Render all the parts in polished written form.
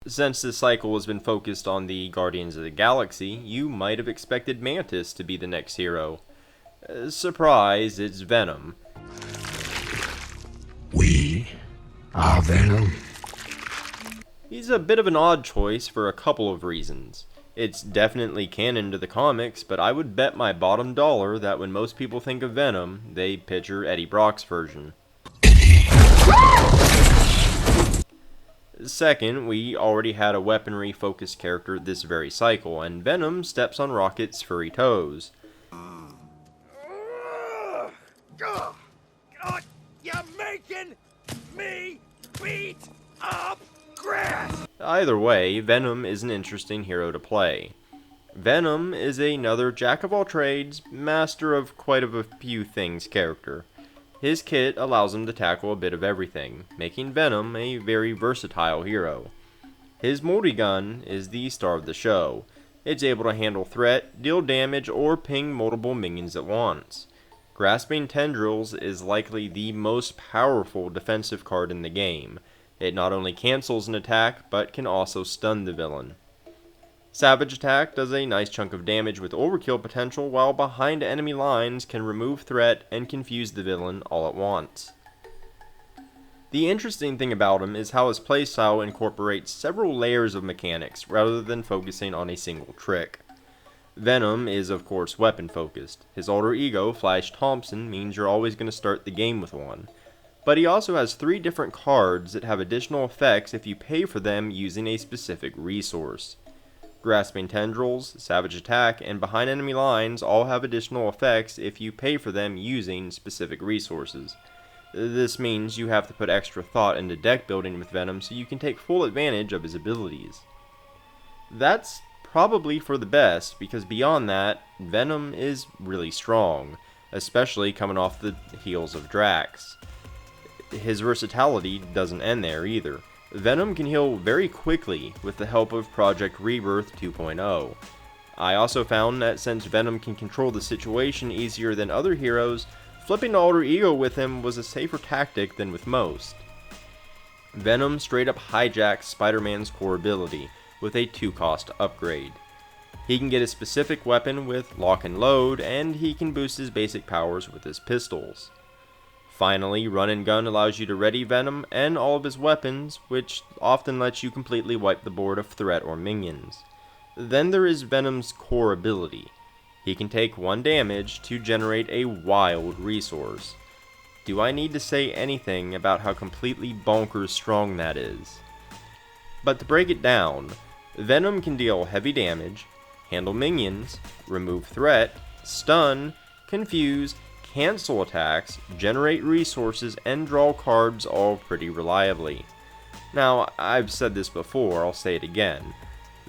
Since this cycle has been focused on the Guardians of the Galaxy, you might have expected Mantis to be the next hero. Surprise, it's Venom. We are Venom. He's a bit of an odd choice for a couple of reasons. It's definitely canon to the comics, but I would bet my bottom dollar that when most people think of Venom, they picture Eddie Brock's version. Second, we already had a weaponry-focused character this very cycle, and Venom steps on Rocket's furry toes. God, you're making me beat up grass! Either way, Venom is an interesting hero to play. Venom is another jack-of-all-trades, master of quite a few things character. His kit allows him to tackle a bit of everything, making Venom a very versatile hero. His multi-gun is the star of the show. It's able to handle threat, deal damage, or ping multiple minions at once. Grasping Tendrils is likely the most powerful defensive card in the game. It not only cancels an attack, but can also stun the villain. Savage Attack does a nice chunk of damage with overkill potential, while behind enemy lines can remove threat and confuse the villain all at once. The interesting thing about him is how his playstyle incorporates several layers of mechanics rather than focusing on a single trick. Venom is of course weapon focused. His alter ego, Flash Thompson, means you're always going to start the game with one. But he also has 3 different cards that have additional effects if you pay for them using a specific resource. Grasping Tendrils, Savage Attack, and Behind Enemy Lines all have additional effects if you pay for them using specific resources. This means you have to put extra thought into deck building with Venom so you can take full advantage of his abilities. That's probably for the best, because beyond that, Venom is really strong, especially coming off the heels of Drax. His versatility doesn't end there either. Venom can heal very quickly with the help of Project Rebirth 2.0. I also found that since Venom can control the situation easier than other heroes, flipping to alter ego with him was a safer tactic than with most. Venom straight up hijacks Spider-Man's core ability with a 2-cost upgrade. He can get a specific weapon with lock and load, and he can boost his basic powers with his pistols. Finally, Run and Gun allows you to ready Venom and all of his weapons, which often lets you completely wipe the board of threat or minions. Then there is Venom's core ability. He can take 1 damage to generate a wild resource. Do I need to say anything about how completely bonkers strong that is? But to break it down, Venom can deal heavy damage, handle minions, remove threat, stun, confuse, cancel attacks, generate resources, and draw cards all pretty reliably. Now, I've said this before, I'll say it again.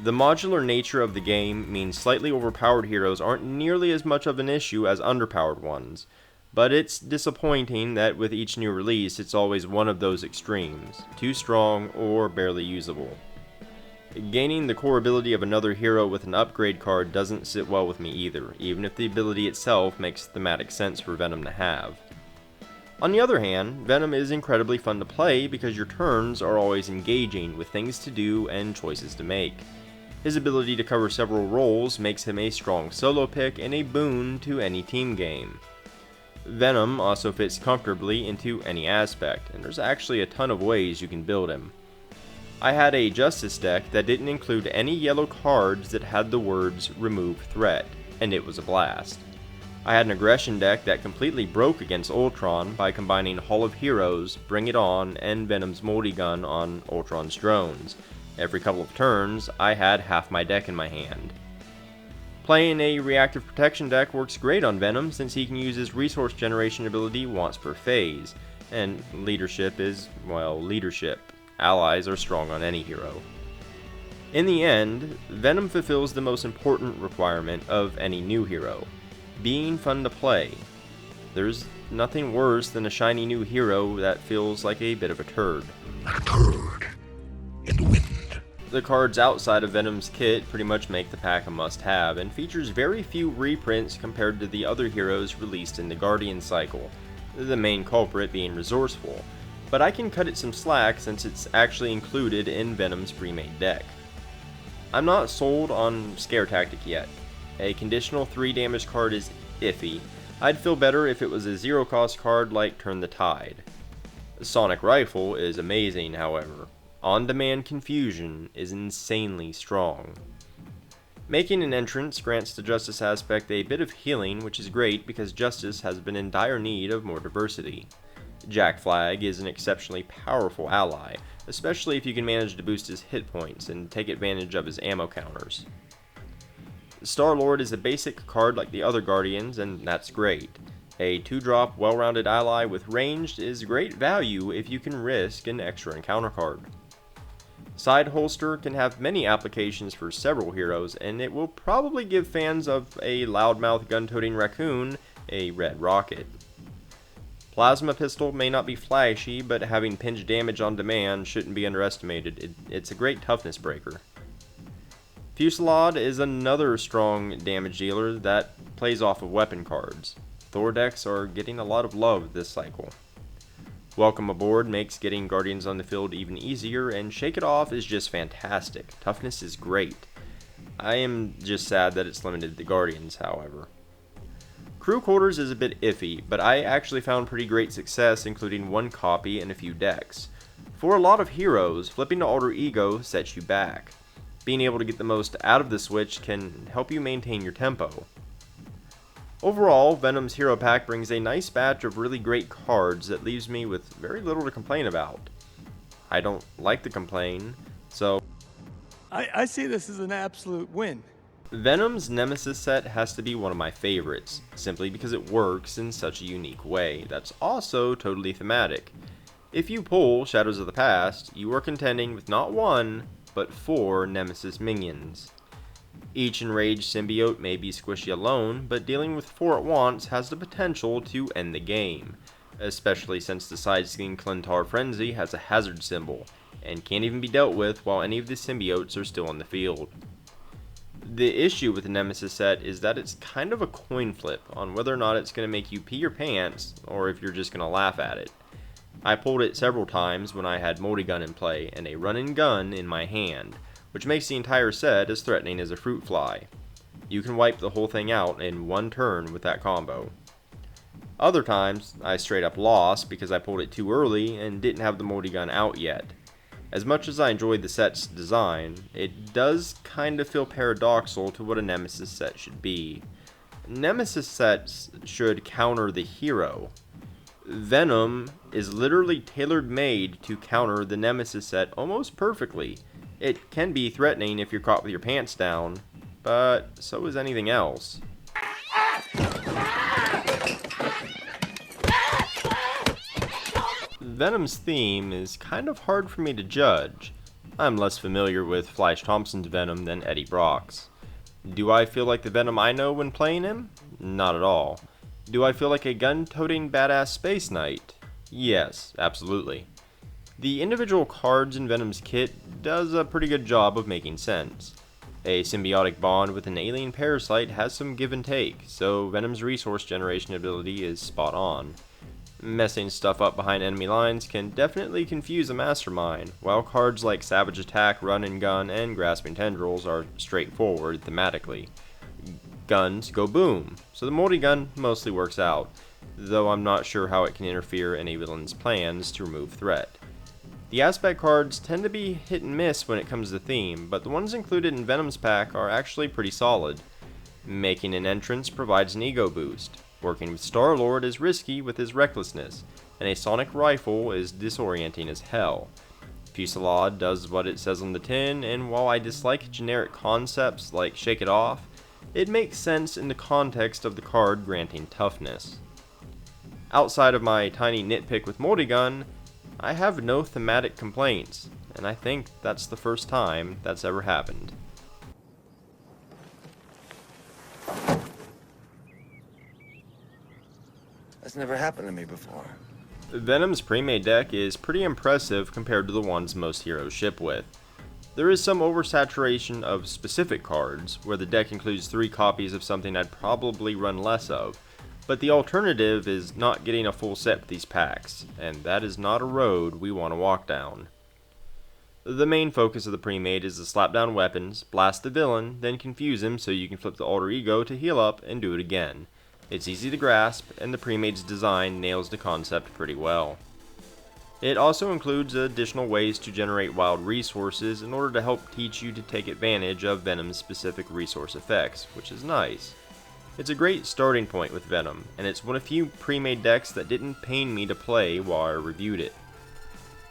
The modular nature of the game means slightly overpowered heroes aren't nearly as much of an issue as underpowered ones, but it's disappointing that with each new release it's always one of those extremes, too strong or barely usable. Gaining the core ability of another hero with an upgrade card doesn't sit well with me either, even if the ability itself makes thematic sense for Venom to have. On the other hand, Venom is incredibly fun to play because your turns are always engaging with things to do and choices to make. His ability to cover several roles makes him a strong solo pick and a boon to any team game. Venom also fits comfortably into any aspect, and there's actually a ton of ways you can build him. I had a Justice deck that didn't include any yellow cards that had the words Remove Threat, and it was a blast. I had an Aggression deck that completely broke against Ultron by combining Hall of Heroes, Bring It On, and Venom's multi-gun on Ultron's drones. Every couple of turns, I had half my deck in my hand. Playing a Reactive Protection deck works great on Venom since he can use his resource generation ability once per phase, and leadership is, well, leadership. Allies are strong on any hero. In the end, Venom fulfills the most important requirement of any new hero, being fun to play. There's nothing worse than a shiny new hero that feels like a bit of a turd. A turd in the wind. The cards outside of Venom's kit pretty much make the pack a must-have, and features very few reprints compared to the other heroes released in the Guardian cycle, the main culprit being Resourceful. but I can cut it some slack since it's actually included in Venom's Premade deck. I'm not sold on Scare Tactic yet. A conditional 3 damage card is iffy. I'd feel better if it was a 0 cost card like Turn the Tide. Sonic Rifle is amazing, however. On-demand confusion is insanely strong. Making an entrance grants the Justice aspect a bit of healing, which is great because Justice has been in dire need of more diversity. Jack Flag is an exceptionally powerful ally, especially if you can manage to boost his hit points and take advantage of his ammo counters. Star-Lord is a basic card like the other Guardians, and that's great. A 2-drop, well-rounded ally with ranged is great value if you can risk an extra encounter card. Side Holster can have many applications for several heroes, and it will probably give fans of a loudmouth gun-toting raccoon a red rocket. Plasma Pistol may not be flashy, but having pinch damage on demand shouldn't be underestimated. It's a great toughness breaker. Fusillade is another strong damage dealer that plays off of weapon cards. Thor decks are getting a lot of love this cycle. Welcome Aboard makes getting Guardians on the field even easier, and Shake It Off is just fantastic. Toughness is great. I am just sad that it's limited to Guardians, however. Crew Quarters is a bit iffy, but I actually found pretty great success including 1 copy and a few decks. For a lot of heroes, flipping to Alter Ego sets you back. Being able to get the most out of the switch can help you maintain your tempo. Overall, Venom's Hero Pack brings a nice batch of really great cards that leaves me with very little to complain about. I don't like to complain, so I see this as an absolute win. Venom's Nemesis Set has to be one of my favorites, simply because it works in such a unique way that's also totally thematic. If you pull Shadows of the Past, you are contending with not 1, but 4 Nemesis minions. Each enraged symbiote may be squishy alone, but dealing with 4 at once has the potential to end the game, especially since the side-screen Clintar Frenzy has a hazard symbol, and can't even be dealt with while any of the symbiotes are still on the field. The issue with the Nemesis set is that it's kind of a coin flip on whether or not it's going to make you pee your pants, or if you're just going to laugh at it. I pulled it several times when I had Multi-Gun in play and a run-and gun in my hand, which makes the entire set as threatening as a fruit fly. You can wipe the whole thing out in 1 turn with that combo. Other times, I straight up lost because I pulled it too early and didn't have the multi-gun out yet. As much as I enjoyed the set's design, it does kind of feel paradoxical to what a Nemesis set should be. Nemesis sets should counter the hero. Venom is literally tailor-made to counter the Nemesis set almost perfectly. It can be threatening if you're caught with your pants down, but so is anything else. Venom's theme is kind of hard for me to judge. I'm less familiar with Flash Thompson's Venom than Eddie Brock's. Do I feel like the Venom I know when playing him? Not at all. Do I feel like a gun-toting badass space knight? Yes, absolutely. The individual cards in Venom's kit does a pretty good job of making sense. A symbiotic bond with an alien parasite has some give and take, so Venom's resource generation ability is spot on. Messing stuff up behind enemy lines can definitely confuse a mastermind, while cards like Savage Attack, Run and Gun, and Grasping Tendrils are straightforward thematically. Guns go boom, so the multi-gun mostly works out, though I'm not sure how it can interfere in a villain's plans to remove threat. The aspect cards tend to be hit and miss when it comes to theme, but the ones included in Venom's pack are actually pretty solid. Making an entrance provides an ego boost. Working with Star-Lord is risky with his recklessness, and a sonic rifle is disorienting as hell. Fusillade does what it says on the tin, and while I dislike generic concepts like Shake It Off, it makes sense in the context of the card granting toughness. Outside of my tiny nitpick with Multi-Gun, I have no thematic complaints, and I think that's the first time that's ever happened. That's never happened to me before. Venom's Premade deck is pretty impressive compared to the ones most heroes ship with. There is some oversaturation of specific cards, where the deck includes 3 copies of something I'd probably run less of. But the alternative is not getting a full set with these packs, and that is not a road we want to walk down. The main focus of the Premade is to slap down weapons, blast the villain, then confuse him so you can flip the alter ego to heal up and do it again. It's easy to grasp, and the Premade's design nails the concept pretty well. It also includes additional ways to generate wild resources in order to help teach you to take advantage of Venom's specific resource effects, which is nice. It's a great starting point with Venom, and it's one of few Premade decks that didn't pain me to play while I reviewed it.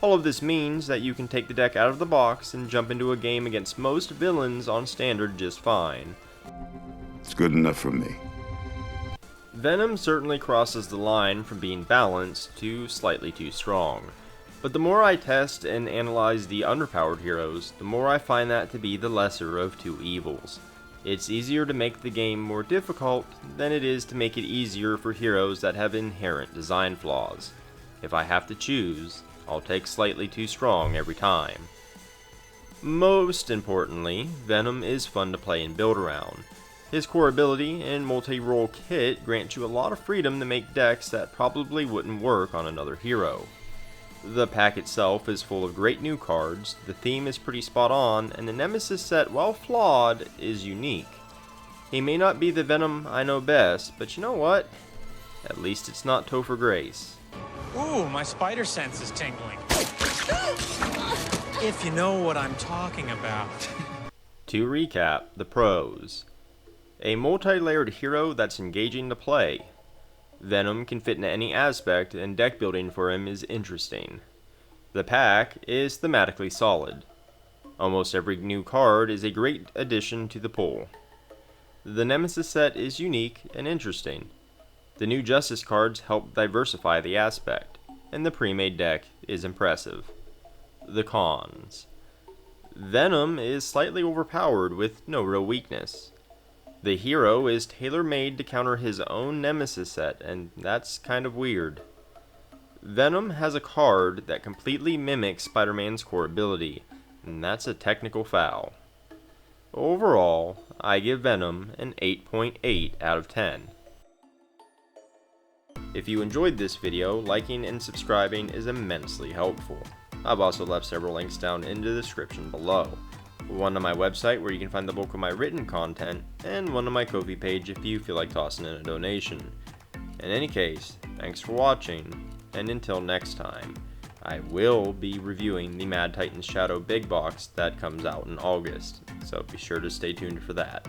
All of this means that you can take the deck out of the box and jump into a game against most villains on standard just fine. It's good enough for me. Venom certainly crosses the line from being balanced to slightly too strong, but the more I test and analyze the underpowered heroes, the more I find that to be the lesser of two evils. It's easier to make the game more difficult than it is to make it easier for heroes that have inherent design flaws. If I have to choose, I'll take slightly too strong every time. Most importantly, Venom is fun to play and build around. His core ability and multi-role kit grant you a lot of freedom to make decks that probably wouldn't work on another hero. The pack itself is full of great new cards, the theme is pretty spot on, and the Nemesis set, while flawed, is unique. He may not be the Venom I know best, but you know what? At least it's not Topher Grace. Ooh, my spider sense is tingling. If you know what I'm talking about. To recap, the pros. A multi-layered hero that's engaging to play. Venom can fit into any aspect, and deck building for him is interesting. The pack is thematically solid. Almost every new card is a great addition to the pool. The Nemesis set is unique and interesting. The new Justice cards help diversify the aspect, and the Premade deck is impressive. The cons. Venom is slightly overpowered with no real weakness. The hero is tailor-made to counter his own Nemesis set, and that's kind of weird. Venom has a card that completely mimics Spider-Man's core ability, and that's a technical foul. Overall, I give Venom an 8.8 out of 10. If you enjoyed this video, liking and subscribing is immensely helpful. I've also left several links down in the description below. One on my website where you can find the bulk of my written content, and one on my Ko-fi page if you feel like tossing in a donation. In any case, thanks for watching, and until next time, I will be reviewing the Mad Titans Shadow Big Box that comes out in August, so be sure to stay tuned for that.